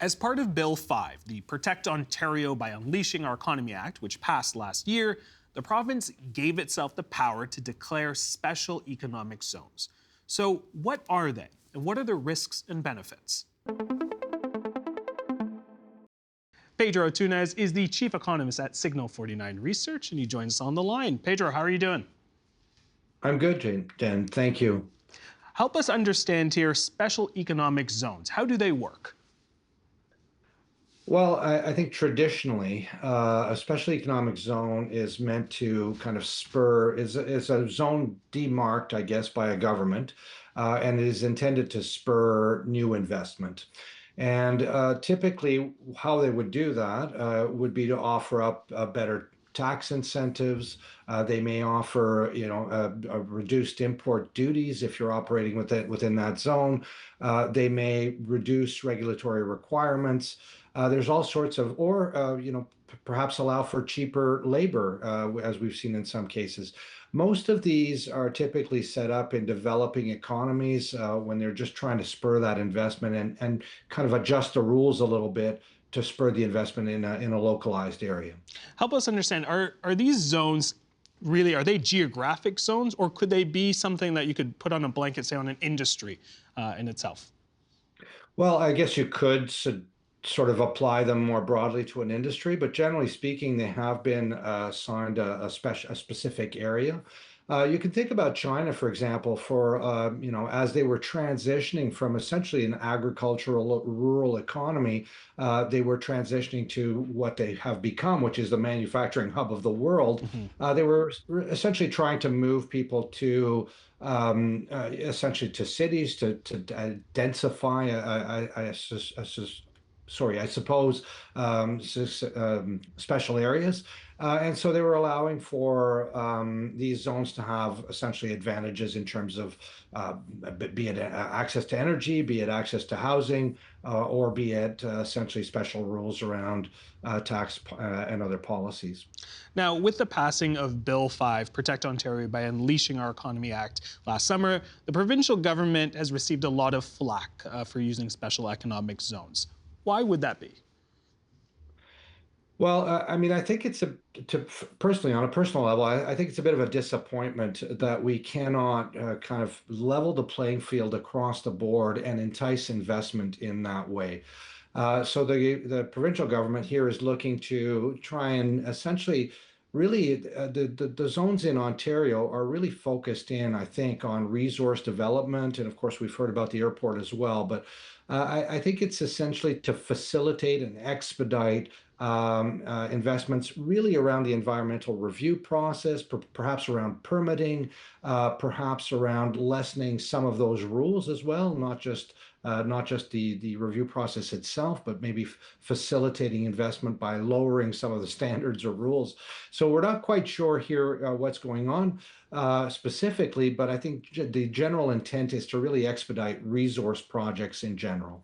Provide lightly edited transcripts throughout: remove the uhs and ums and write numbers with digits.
As part of Bill 5, the Protect Ontario by Unleashing Our Economy Act, which passed last year, the province gave itself the power to declare special economic zones. So, what are they, and what are the risks and benefits? Pedro Antunes is the chief economist at Signal49 Research, and he joins us on the line. Pedro, how are you doing? I'm good, Jen. Thank you. Help us understand here special economic zones. How do they work? Well, I think traditionally, a special economic zone is meant to kind of is a zone demarked, I guess, by a government, and it is intended to spur new investment. And typically, how they would do that would be to offer up better tax incentives. They may offer, a reduced import duties if you're operating within that zone. They may reduce regulatory requirements. There's all sorts of, or perhaps allow for cheaper labor, as we've seen in some cases. Most of these are typically set up in developing economies when they're just trying to spur that investment and kind of adjust the rules a little bit to spur the investment in a localized area. Help us understand, are these zones really, are they geographic zones, or could they be something that you could put on a blanket, say on an industry in itself? Well, I guess you could sort of apply them more broadly to an industry, but generally speaking, they have been assigned a specific area. You can think about China, for example, as they were transitioning from essentially an agricultural rural economy, they were transitioning to what they have become, which is the manufacturing hub of the world. Mm-hmm. They were essentially trying to move people to essentially to cities to densify. I suppose, special areas. And so they were allowing for these zones to have essentially advantages in terms of be it access to energy, be it access to housing, or be it essentially special rules around tax and other policies. Now, with the passing of Bill 5, Protect Ontario by Unleashing Our Economy Act last summer, the provincial government has received a lot of flack for using special economic zones. Why would that be? Well, I mean, I think personally, on a personal level, I think it's a bit of a disappointment that we cannot kind of level the playing field across the board and entice investment in that way. So the provincial government here is looking to try and essentially really the zones in Ontario are really focused in, I think, on resource development. And of course, we've heard about the airport as well. But I think it's essentially to facilitate and expedite investments really around the environmental review process, perhaps around permitting, perhaps around lessening some of those rules as well, not just the review process itself, but maybe facilitating investment by lowering some of the standards or rules. So we're not quite sure here what's going on specifically, but I think the general intent is to really expedite resource projects in general.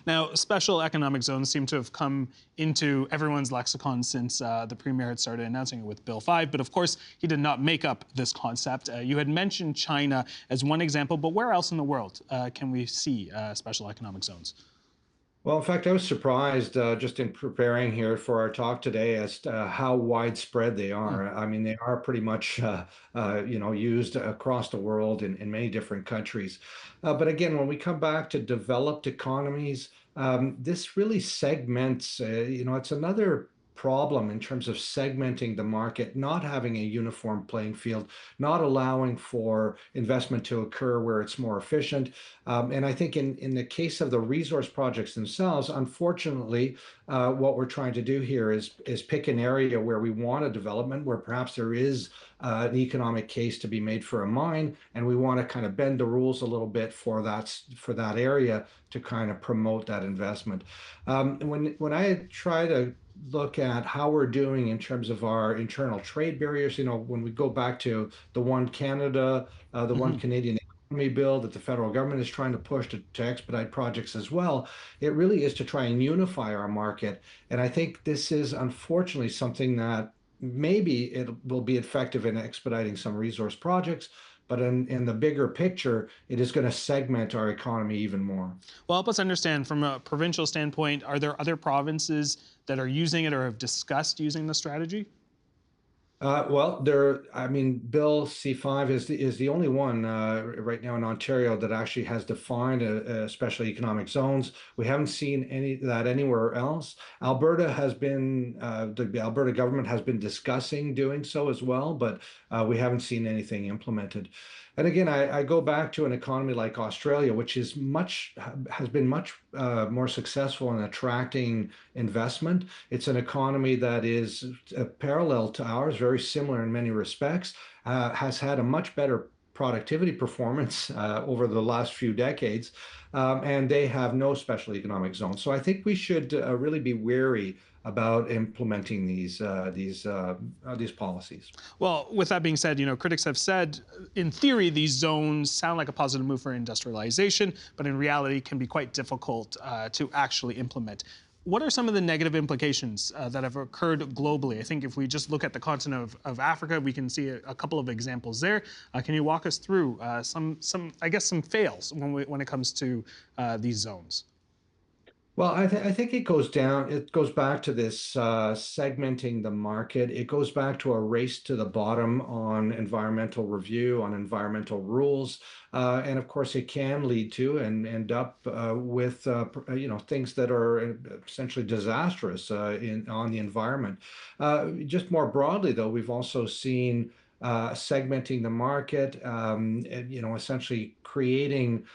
Now, special economic zones seem to have come into everyone's lexicon since the Premier had started announcing it with Bill 5, but of course, he did not make up this concept. You had mentioned China as one example, but where else in the world can we see special economic zones? Well, in fact, I was surprised just in preparing here for our talk today as to how widespread they Hmm. are. I mean, they are pretty much, used across the world in many different countries. But again, when we come back to developed economies, this really segments, it's another problem in terms of segmenting the market, not having a uniform playing field, not allowing for investment to occur where it's more efficient. And I think in the case of the resource projects themselves, unfortunately, what we're trying to do here is pick an area where we want a development, where perhaps there is an economic case to be made for a mine, and we want to kind of bend the rules a little bit for that area to kind of promote that investment. When I try to look at how we're doing in terms of our internal trade barriers, when we go back to the One Canada, the One Hmm. Canadian economy bill that the federal government is trying to push to expedite projects as well, it really is to try and unify our market. And I think this is unfortunately something that maybe it will be effective in expediting some resource projects, but in the bigger picture, it is going to segment our economy even more. Well, help us understand from a provincial standpoint, are there other provinces that are using it or have discussed using the strategy? Well, I mean, Bill C5 is the only one right now in Ontario that actually has defined a special economic zones. We haven't seen any of that anywhere else. Alberta has been, the Alberta government has been discussing doing so as well, but we haven't seen anything implemented. And again, I go back to an economy like Australia, which has been much more successful in attracting investment. It's an economy that is parallel to ours, very similar in many respects, has had a much better productivity performance over the last few decades, and they have no special economic zone. So I think we should really be wary about implementing these policies. Well, with that being said, critics have said, in theory, these zones sound like a positive move for industrialization, but in reality can be quite difficult to actually implement. What are some of the negative implications that have occurred globally? I think if we just look at the continent of Africa, we can see a couple of examples there. Can you walk us through I guess, some fails when it comes to these zones? Well, I think it goes back to this segmenting the market. It goes back to a race to the bottom on environmental review, on environmental rules. And of course, it can lead to and end up with things that are essentially disastrous on the environment. Just more broadly, though, we've also seen segmenting the market, and, essentially creating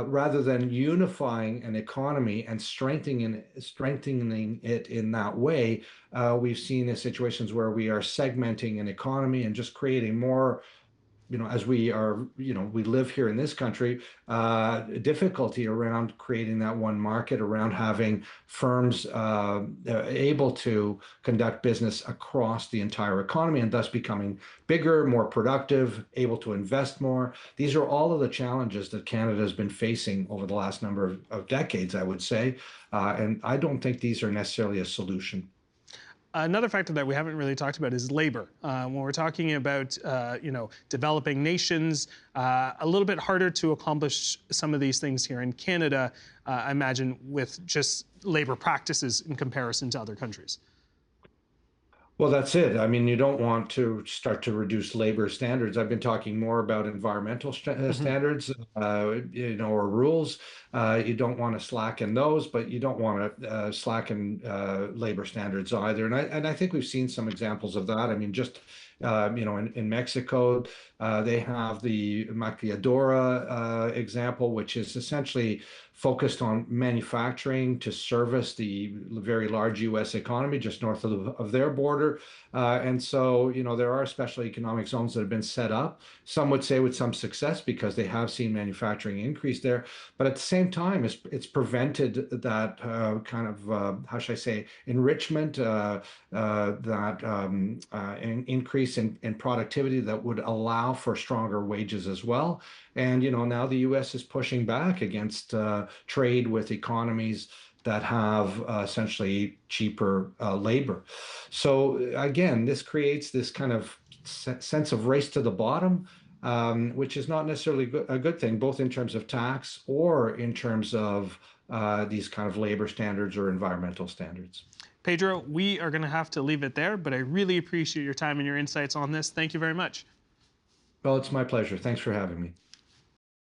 rather than unifying an economy and strengthening it in that way, we've seen situations where we are segmenting an economy and just creating more, as we live here in this country, difficulty around creating that one market, around having firms able to conduct business across the entire economy and thus becoming bigger, more productive, able to invest more. These are all of the challenges that Canada has been facing over the last number of decades, I would say. And I don't think these are necessarily a solution. Another factor that we haven't really talked about is labor. When we're talking about developing nations, a little bit harder to accomplish some of these things here in Canada, I imagine, with just labor practices in comparison to other countries. Well, that's it. I mean, you don't want to start to reduce labor standards. I've been talking more about environmental Hmm. standards, or rules. You don't want to slacken those, but you don't want to slacken labor standards either. And I think we've seen some examples of that. I mean, just in Mexico, they have the maquiladora example, which is essentially focused on manufacturing to service the very large U.S. economy just north of their border. And so, there are special economic zones that have been set up. Some would say with some success because they have seen manufacturing increase there. But at the same time, it's prevented that kind of, how should I say, enrichment, increase in productivity that would allow for stronger wages as well. And now the U.S. is pushing back against trade with economies that have essentially cheaper labor. So again, this creates this kind of sense of race to the bottom, which is not necessarily a good thing, both in terms of tax or in terms of these kind of labor standards or environmental standards. Pedro, we are going to have to leave it there, but I really appreciate your time and your insights on this. Thank you very much. Well, it's my pleasure. Thanks for having me.